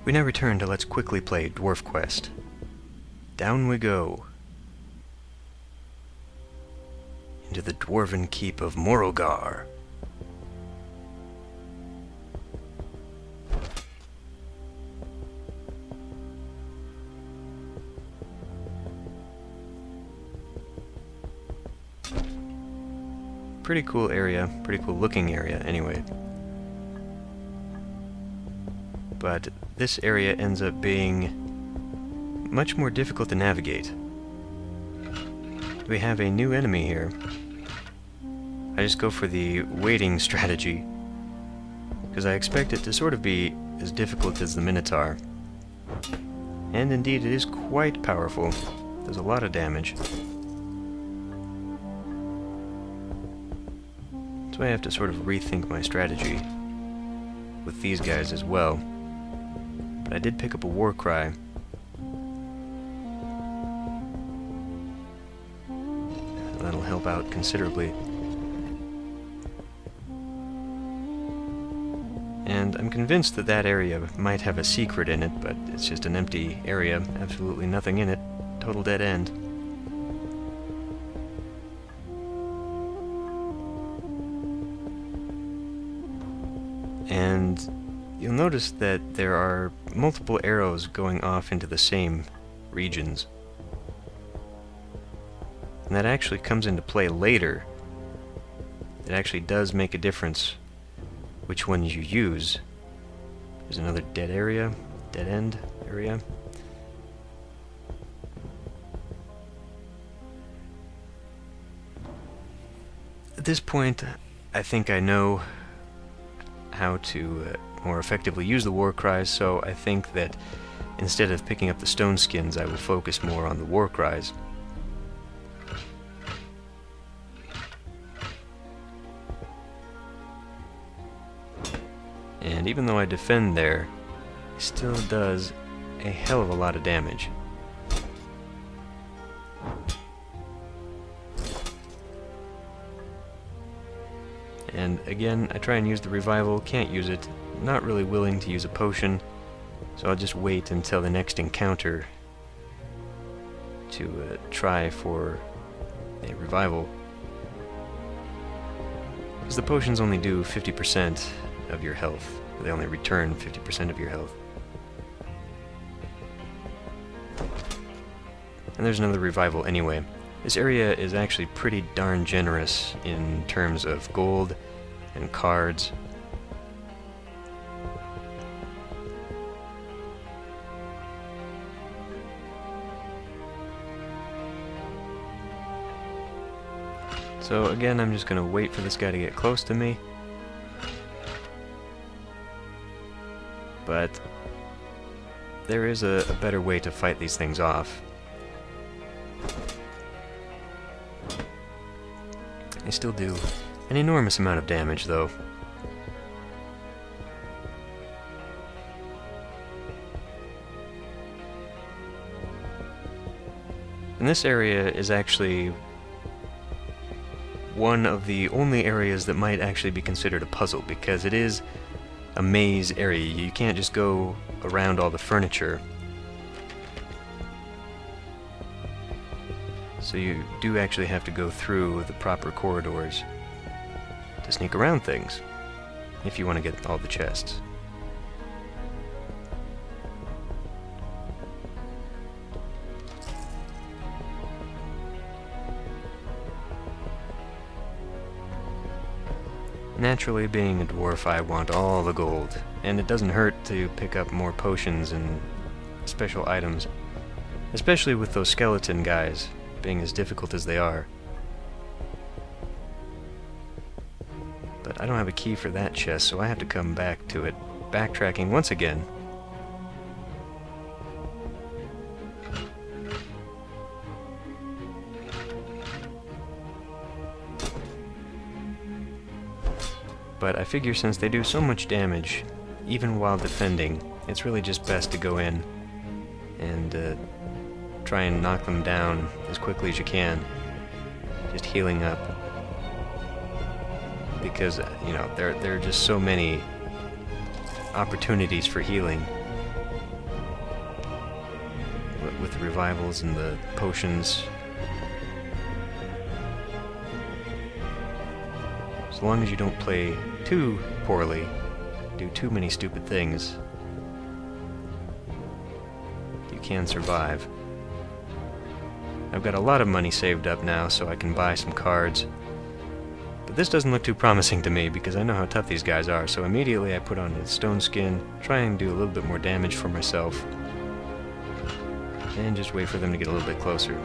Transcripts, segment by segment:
We now return to Let's Quickly Play Dwarf Quest. Down we go. Into the dwarven keep of Morogar. Pretty cool area, pretty cool looking area anyway. But this area ends up being much more difficult to navigate. We have a new enemy here. I just go for the waiting strategy, because I expect it to sort of be as difficult as the Minotaur. And indeed it is quite powerful. Does a lot of damage. So I have to sort of rethink my strategy with these guys as well. But I did pick up a war cry. That'll help out considerably. And I'm convinced that that area might have a secret in it, but it's just an empty area, absolutely nothing in it, total dead end. And you'll notice that there are multiple arrows going off into the same regions. And that actually comes into play later. It actually does make a difference which ones you use. There's another dead area, dead end area. At this point, I think I know how to more effectively use the war cries, so I think that instead of picking up the stone skins, I will focus more on the war cries. And even though I defend there, it still does a hell of a lot of damage. And again, I try and use the revival, can't use it, not really willing to use a potion, so I'll just wait until the next encounter to try for a revival. Because the potions only do 50% of your health. They only return 50% of your health. And there's another revival anyway. This area is actually pretty darn generous in terms of gold and cards. So again, I'm just gonna wait for this guy to get close to me. But there is a better way to fight these things off. They still do an enormous amount of damage, though. And this area is actually one of the only areas that might actually be considered a puzzle, because it is a maze area. You can't just go around all the furniture. So you do actually have to go through the proper corridors to sneak around things, if you want to get all the chests. Naturally, being a dwarf, I want all the gold, and it doesn't hurt to pick up more potions and special items, especially with those skeleton guys being as difficult as they are. But I don't have a key for that chest, so I have to come back to it, backtracking once again. But I figure since they do so much damage, even while defending, it's really just best to go in and try and knock them down as quickly as you can. Just healing up. Because, you know, there are just so many opportunities for healing with the revivals and the potions. As long as you don't play too poorly, do too many stupid things, you can survive. I've got a lot of money saved up now, so I can buy some cards. But this doesn't look too promising to me, because I know how tough these guys are, so immediately I put on a stone skin, try and do a little bit more damage for myself, and just wait for them to get a little bit closer.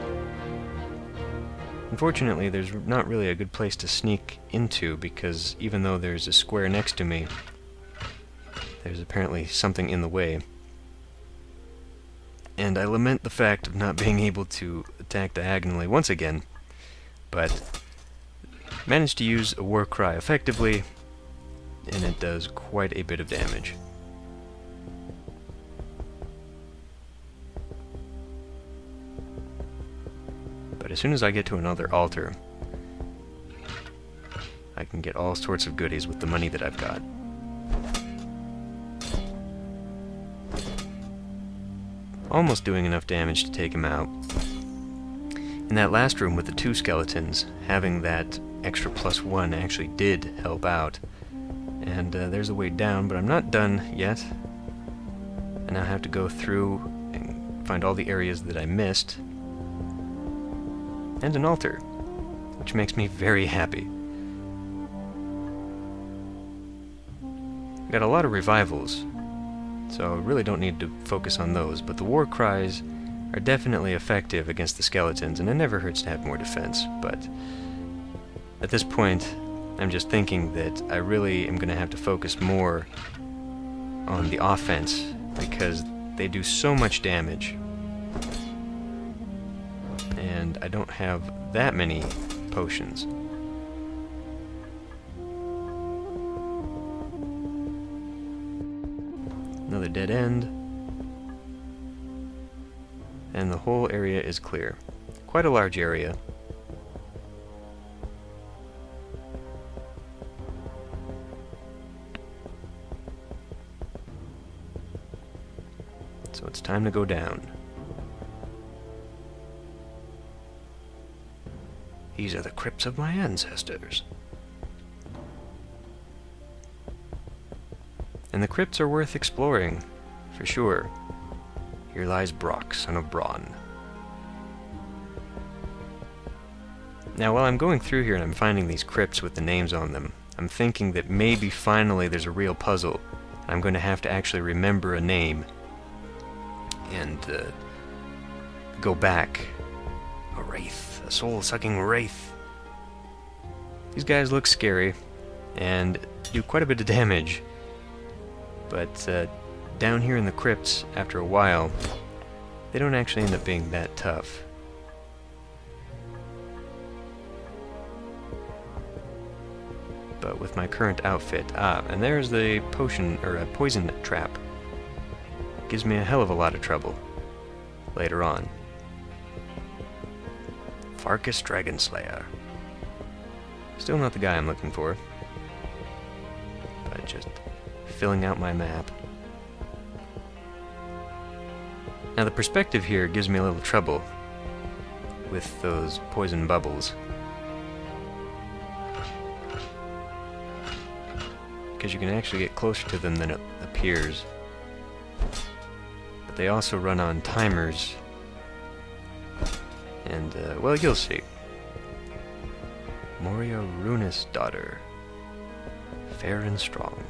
Unfortunately, there's not really a good place to sneak into, because even though there's a square next to me, there's apparently something in the way. And I lament the fact of not being able to attack diagonally once again, but managed to use a war cry effectively, and it does quite a bit of damage. But as soon as I get to another altar, I can get all sorts of goodies with the money that I've got. Almost doing enough damage to take him out. In that last room with the 2 skeletons, having that extra +1 actually did help out. And there's a way down, but I'm not done yet. I now have to go through and find all the areas that I missed. And an altar, which makes me very happy. I've got a lot of revivals, so I really don't need to focus on those, but the war cries are definitely effective against the skeletons, and it never hurts to have more defense, but at this point I'm just thinking that I really am going to have to focus more on the offense, because they do so much damage, and I don't have that many potions. Another dead end, and the whole area is clear. Quite a large area. So it's time to go down. These are the crypts of my ancestors. And the crypts are worth exploring, for sure. Here lies Brock, son of Braun. Now, while I'm going through here and I'm finding these crypts with the names on them, I'm thinking that maybe finally there's a real puzzle. I'm going to have to actually remember a name and go back. A wraith, a soul-sucking wraith. These guys look scary and do quite a bit of damage. But down here in the crypts, after a while, they don't actually end up being that tough. But with my current outfit, and there's the potion, or a poison trap. Gives me a hell of a lot of trouble later on. Farkas Dragonslayer. Still not the guy I'm looking for. But just filling out my map. Now the perspective here gives me a little trouble with those poison bubbles, because you can actually get closer to them than it appears. But they also run on timers, and well, you'll see. Moria Runis' daughter, fair and strong.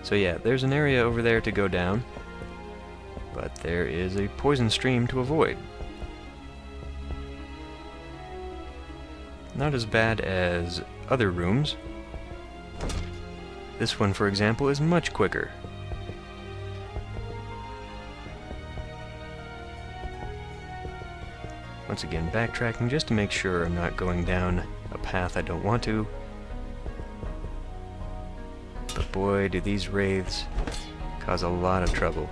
So yeah, there's an area over there to go down, but there is a poison stream to avoid. Not as bad as other rooms. This one, for example, is much quicker. Once again, backtracking just to make sure I'm not going down a path I don't want to. But boy, do these wraiths cause a lot of trouble.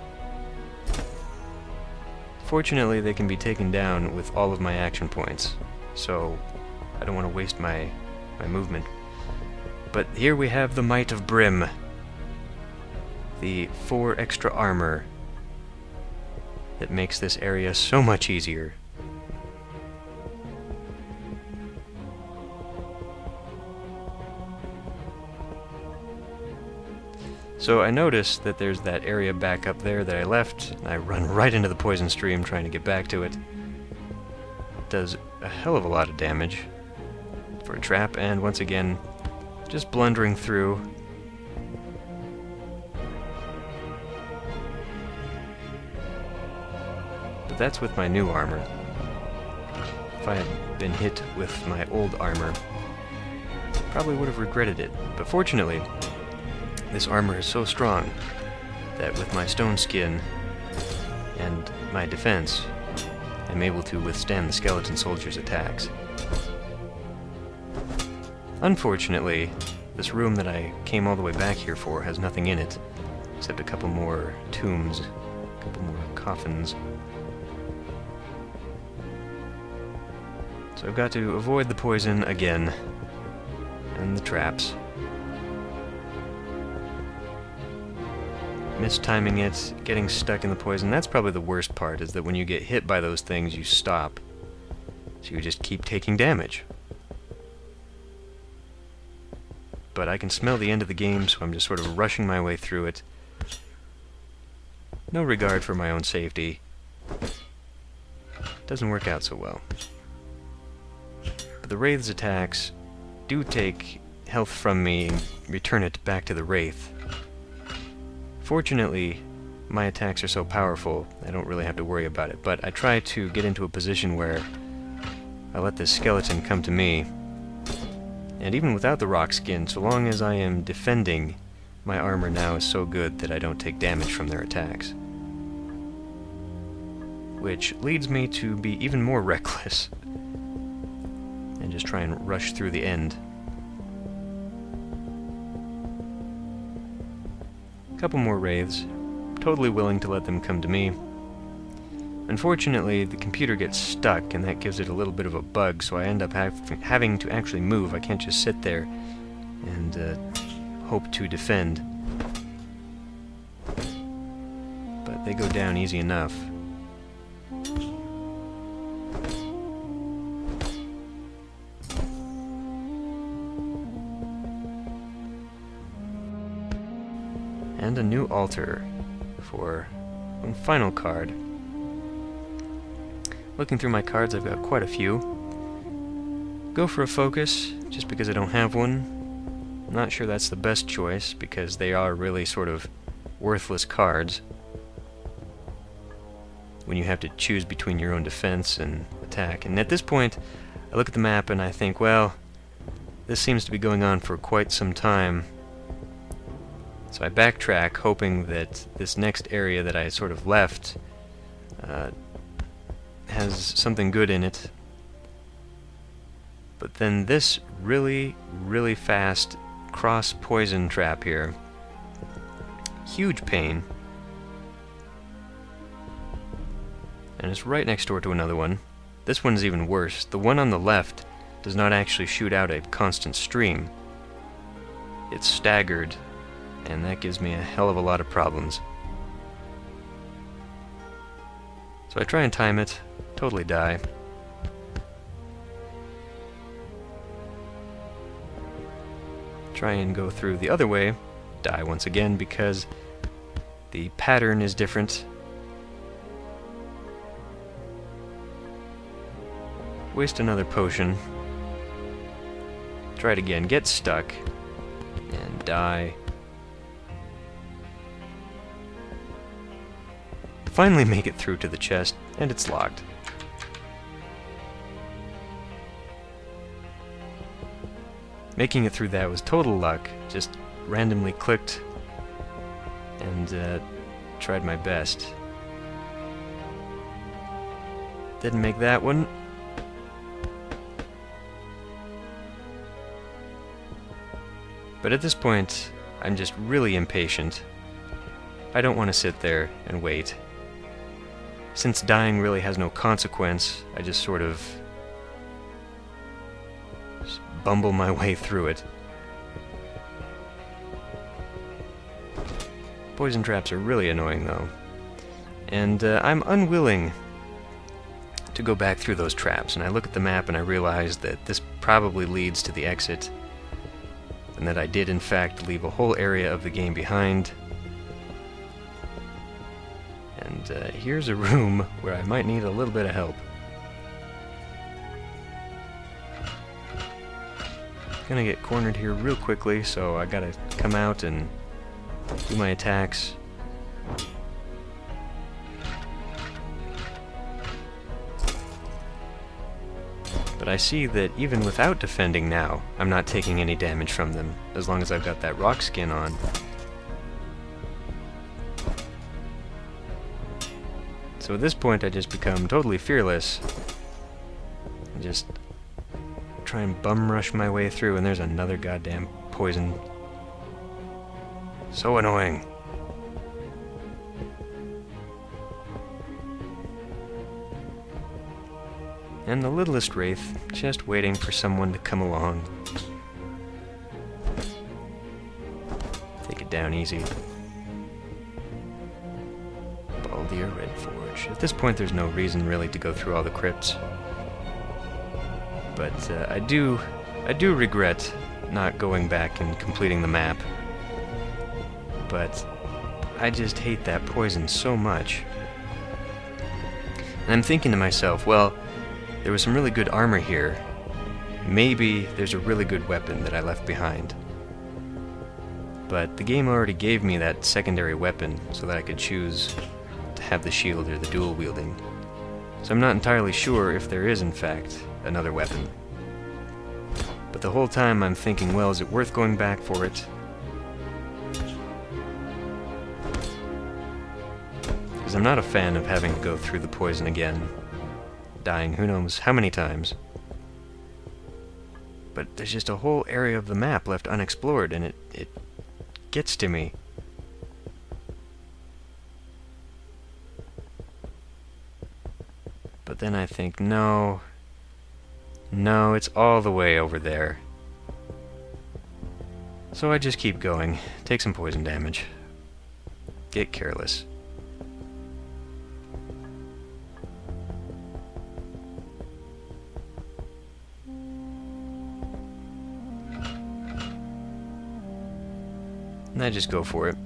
Fortunately, they can be taken down with all of my action points, so I don't want to waste my movement. But here we have the Might of Brim. The 4 extra armor that makes this area so much easier. So I noticed that there's that area back up there that I left, and I run right into the poison stream trying to get back to it. It does a hell of a lot of damage for a trap, and once again, just blundering through. But that's with my new armor. If I had been hit with my old armor, probably would have regretted it. But fortunately, this armor is so strong that with my stone skin and my defense, I'm able to withstand the skeleton soldiers' attacks. Unfortunately, this room that I came all the way back here for has nothing in it, except a couple more tombs, a couple more coffins. So I've got to avoid the poison again, and the traps. Mistiming it, getting stuck in the poison, that's probably the worst part, is that when you get hit by those things, you stop. So you just keep taking damage. But I can smell the end of the game, so I'm just sort of rushing my way through it. No regard for my own safety. Doesn't work out so well. But the Wraith's attacks do take health from me and return it back to the Wraith. Fortunately, my attacks are so powerful, I don't really have to worry about it, but I try to get into a position where I let this skeleton come to me, and even without the rock skin, so long as I am defending, my armor now is so good that I don't take damage from their attacks. Which leads me to be even more reckless, and just try and rush through the end. Couple more wraiths, totally willing to let them come to me. Unfortunately, the computer gets stuck, and that gives it a little bit of a bug, so I end up having to actually move. I can't just sit there and hope to defend. But they go down easy enough. And a new altar for one final card. Looking through my cards, I've got quite a few. Go for a focus, just because I don't have one. I'm not sure that's the best choice, because they are really sort of worthless cards when you have to choose between your own defense and attack. And at this point, I look at the map and I think, well, this seems to be going on for quite some time. So I backtrack, hoping that this next area that I sort of left has something good in it. But then this really, really fast cross-poison trap here. Huge pain. And it's right next door to another one. This one's even worse. The one on the left does not actually shoot out a constant stream. It's staggered, and that gives me a hell of a lot of problems. So I try and time it, totally die. Try and go through the other way, die once again because the pattern is different. Waste another potion. Try it again, get stuck, and die. Finally make it through to the chest, and it's locked. Making it through that was total luck, just randomly clicked and tried my best. Didn't make that one. But at this point, I'm just really impatient. I don't want to sit there and wait. Since dying really has no consequence, I just sort of bumble my way through it. Poison traps are really annoying, though. And I'm unwilling to go back through those traps, and I look at the map and I realize that this probably leads to the exit, and that I did in fact leave a whole area of the game behind. And here's a room where I might need a little bit of help. Gonna get cornered here real quickly, so I gotta come out and do my attacks. But I see that even without defending now, I'm not taking any damage from them, as long as I've got that rock skin on. So at this point I just become totally fearless, and just try and bum rush my way through, and there's another goddamn poison. So annoying. And the littlest wraith, just waiting for someone to come along. Take it down easy. Baldir Red Forge. At this point there's no reason really to go through all the crypts. But I do regret not going back and completing the map. But I just hate that poison so much. And I'm thinking to myself, well, there was some really good armor here. Maybe there's a really good weapon that I left behind. But the game already gave me that secondary weapon so that I could choose to have the shield or the dual wielding. So I'm not entirely sure if there is in fact another weapon. But the whole time I'm thinking, well, is it worth going back for it? Because I'm not a fan of having to go through the poison again. Dying who knows how many times. But there's just a whole area of the map left unexplored, and it gets to me. But then I think, no, it's all the way over there. So I just keep going, take some poison damage, get careless. And I just go for it.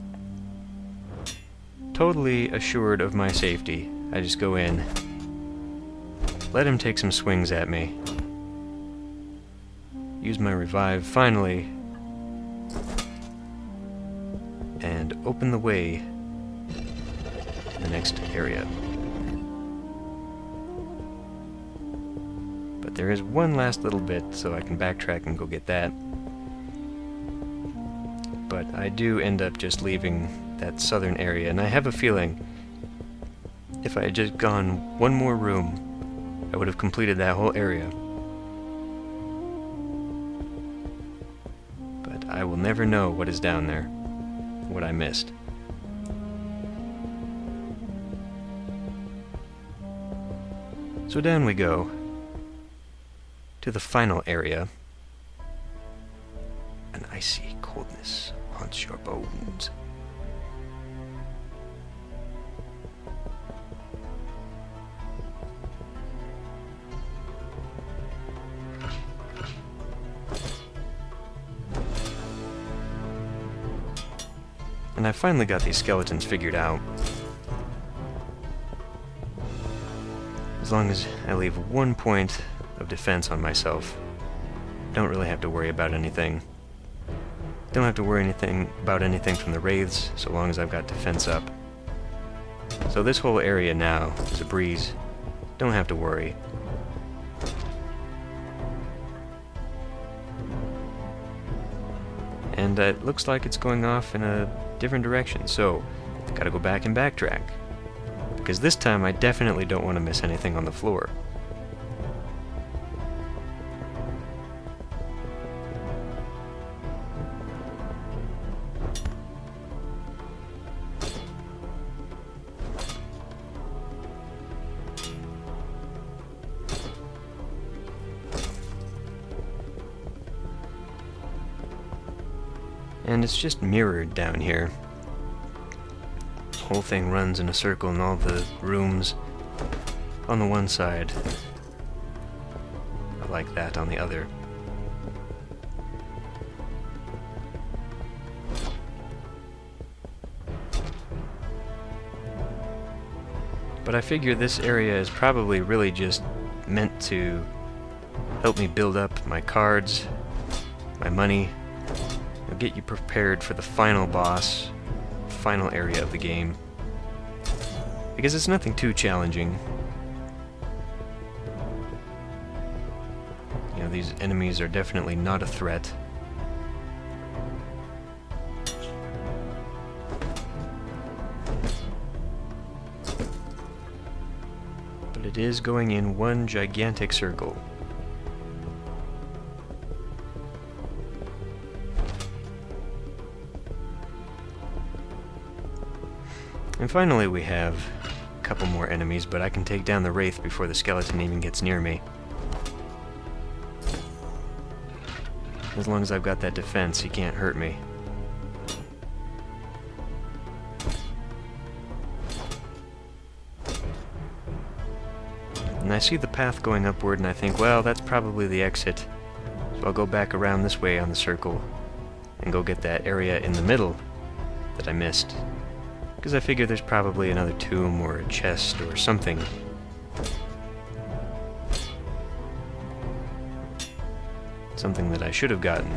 Totally assured of my safety, I just go in. Let him take some swings at me. Use my revive, finally. And open the way to the next area. But there is one last little bit, so I can backtrack and go get that. But I do end up just leaving that southern area, and I have a feeling if I had just gone one more room, I would have completed that whole area. But I will never know what is down there, what I missed. So down we go to the final area. An icy coldness haunts your bones. And I finally got these skeletons figured out. As long as I leave 1 point of defense on myself, don't really have to worry about anything. Don't have to worry about anything from the wraiths, so long as I've got defense up. So this whole area now is a breeze. Don't have to worry. And it looks like it's going off in a different direction, so gotta go back and backtrack. Because this time I definitely don't want to miss anything on the floor. And it's just mirrored down here. whole thing runs in a circle and all the rooms on the one side are like that on the other. But I figure this area is probably really just meant to help me build up my cards, my money, and get you prepared for the final boss, final area of the game. Because it's nothing too challenging. You know, these enemies are definitely not a threat. But it is going in one gigantic circle. And finally we have a couple more enemies, but I can take down the Wraith before the skeleton even gets near me. As long as I've got that defense, he can't hurt me. And I see the path going upward and I think, well, that's probably the exit. So I'll go back around this way on the circle and go get that area in the middle that I missed. Because I figure there's probably another tomb or a chest or something. Something that I should have gotten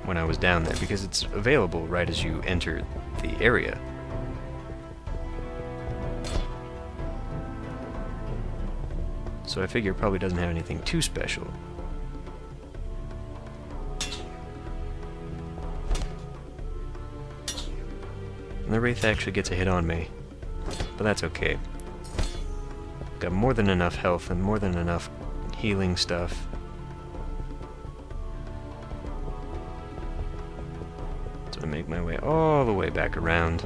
when I was down there, because it's available right as you enter the area. So I figure it probably doesn't have anything too special. And the Wraith actually gets a hit on me, but that's okay. Got more than enough health and more than enough healing stuff. So I make my way all the way back around.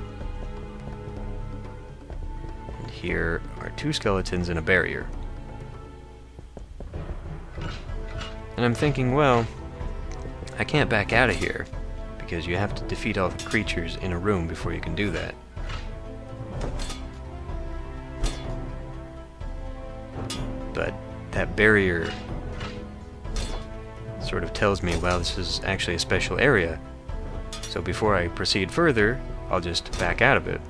And here are two skeletons and a barrier. And I'm thinking, well, I can't back out of here, because you have to defeat all the creatures in a room before you can do that. But that barrier sort of tells me, well, this is actually a special area, so before I proceed further, I'll just back out of it.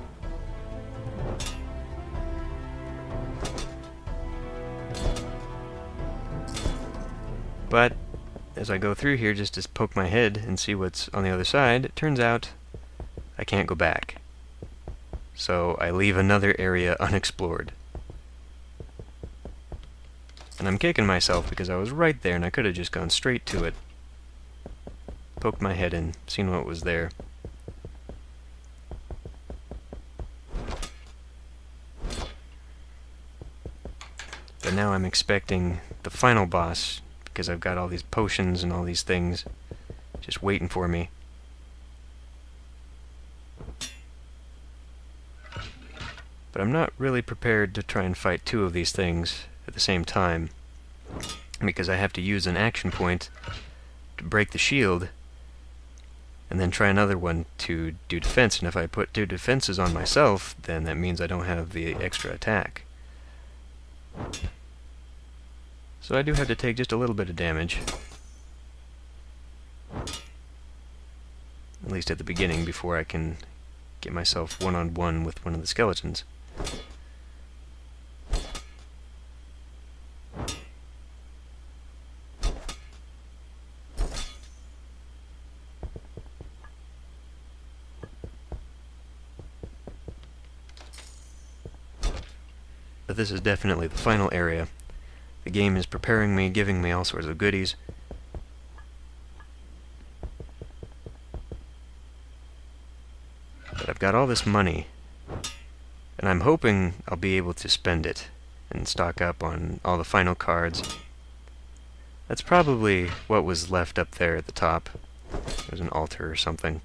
But as I go through here just to poke my head and see what's on the other side, it turns out I can't go back. So I leave another area unexplored. And I'm kicking myself because I was right there and I could have just gone straight to it. Poked my head in, seen what was there. But now I'm expecting the final boss, because I've got all these potions and all these things just waiting for me. But I'm not really prepared to try and fight two of these things at the same time, because I have to use an action point to break the shield and then try another one to do defense, and if I put two defenses on myself, then that means I don't have the extra attack. So I do have to take just a little bit of damage. At least at the beginning, before I can get myself one-on-one with one of the skeletons. But this is definitely the final area. The game is preparing me, giving me all sorts of goodies. But I've got all this money, and I'm hoping I'll be able to spend it and stock up on all the final cards. That's probably what was left up there at the top. There's an altar or something.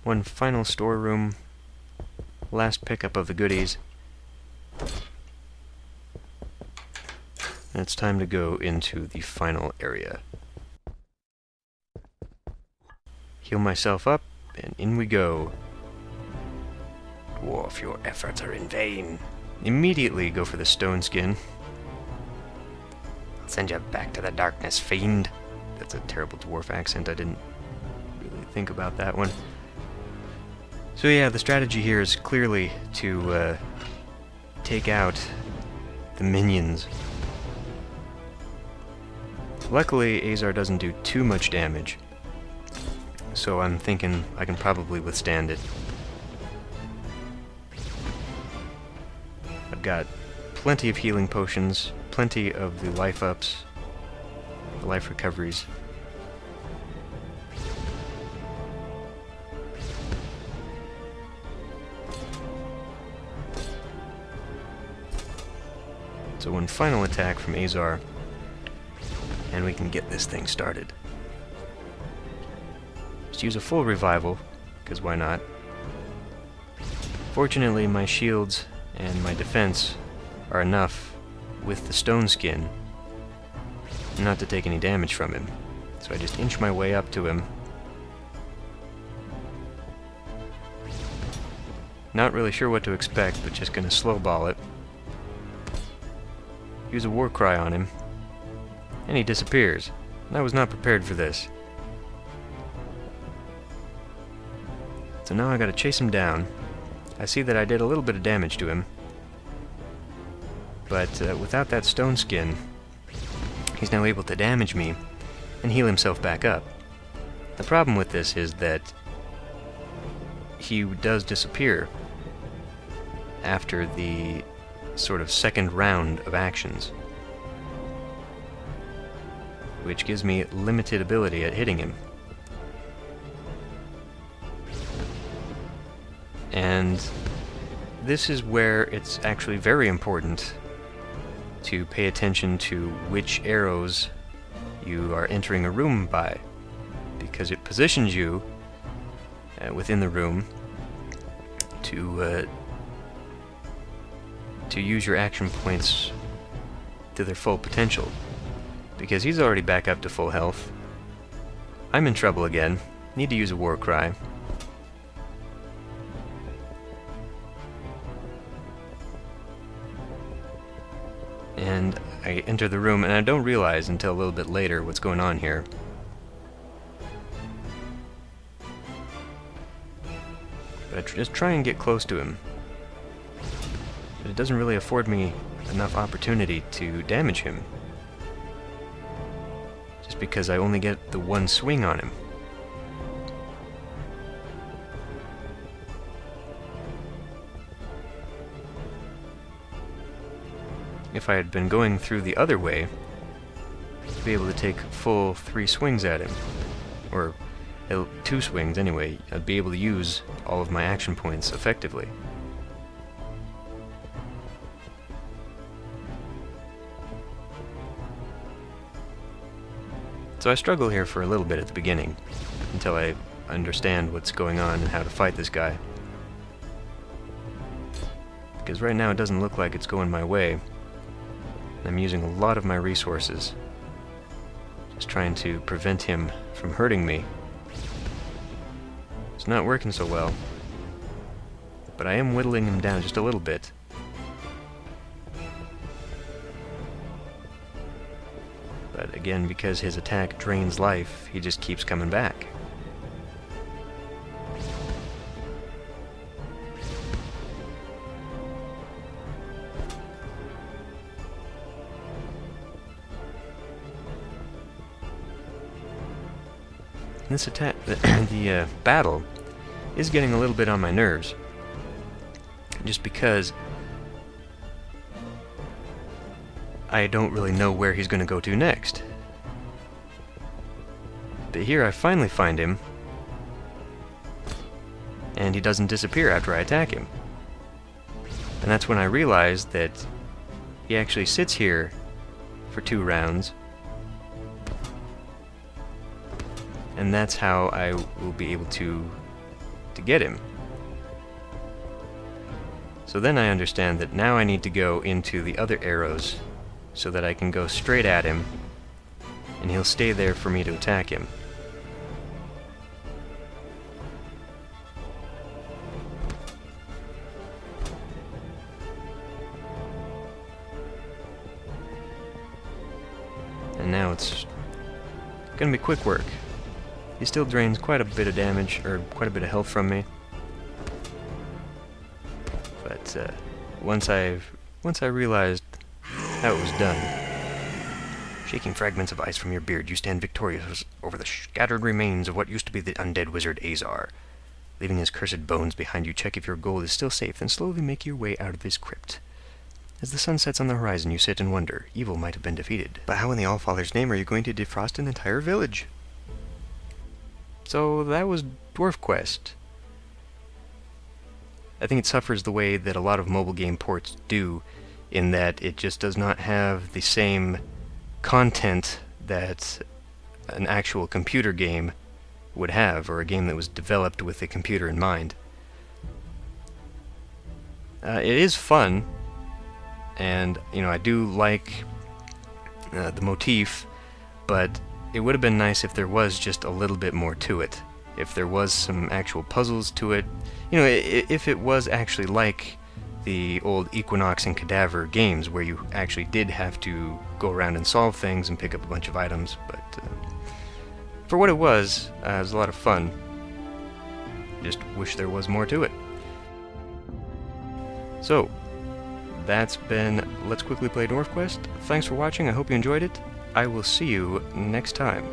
One final storeroom. Last pickup of the goodies. And it's time to go into the final area. Heal myself up, and in we go. Dwarf, your efforts are in vain. Immediately go for the stone skin. I'll send you back to the darkness, fiend. That's a terrible dwarf accent. I didn't really think about that one. So yeah, the strategy here is clearly to take out the minions. Luckily, Azar doesn't do too much damage, so I'm thinking I can probably withstand it. I've got plenty of healing potions, plenty of the life ups, the life recoveries. So one final attack from Azar, and we can get this thing started. Just use a full revival, because why not? Fortunately, my shields and my defense are enough with the stone skin not to take any damage from him. So I just inch my way up to him. Not really sure what to expect, but just gonna slowball it. Use a war cry on him, and he disappears. I was not prepared for this. So now I gotta chase him down. I see that I did a little bit of damage to him, but without that stone skin, he's now able to damage me and heal himself back up. The problem with this is that he does disappear after the sort of second round of actions, which gives me limited ability at hitting him. And this is where it's actually very important to pay attention to which arrows you are entering a room by, because it positions you within the room to use your action points to their full potential. Because he's already back up to full health. I'm in trouble again. Need to use a war cry. And I enter the room, and I don't realize until a little bit later what's going on here. But I just try and get close to him. But it doesn't really afford me enough opportunity to damage him, just because I only get the one swing on him. If I had been going through the other way, I'd be able to take full 3 swings at him, or 2 swings anyway. I'd be able to use all of my action points effectively. So I struggle here for a little bit at the beginning, until I understand what's going on and how to fight this guy. Because right now it doesn't look like it's going my way. I'm using a lot of my resources, just trying to prevent him from hurting me. It's not working so well, but I am whittling him down just a little bit. But again, because his attack drains life, he just keeps coming back. This attack, the battle, is getting a little bit on my nerves, just because I don't really know where he's going to go to next. But here I finally find him, and he doesn't disappear after I attack him. And that's when I realize that he actually sits here for 2 rounds, and that's how I will be able to to get him. So then I understand that now I need to go into the other arrows so that I can go straight at him, and he'll stay there for me to attack him. And now it's gonna be quick work. He still drains quite a bit of damage, or quite a bit of health from me. But once I realized how it was done, shaking fragments of ice from your beard, you stand victorious over the scattered remains of what used to be the undead wizard Azar. Leaving his cursed bones behind you, check if your gold is still safe, then slowly make your way out of his crypt. As the sun sets on the horizon, you sit and wonder. Evil might have been defeated. But how in the Allfather's name are you going to defrost an entire village? So that was Dwarf Quest. I think it suffers the way that a lot of mobile game ports do, in that it just does not have the same content that an actual computer game would have, or a game that was developed with a computer in mind. It is fun, and I do like the motif, but it would have been nice if there was just a little bit more to it. If there was some actual puzzles to it, if it was actually like the old Equinox and Cadaver games, where you actually did have to go around and solve things and pick up a bunch of items. But for what it was a lot of fun. Just wish there was more to it. So, that's been Let's Quickly Play Dwarf Quest. Thanks for watching, I hope you enjoyed it. I will see you next time.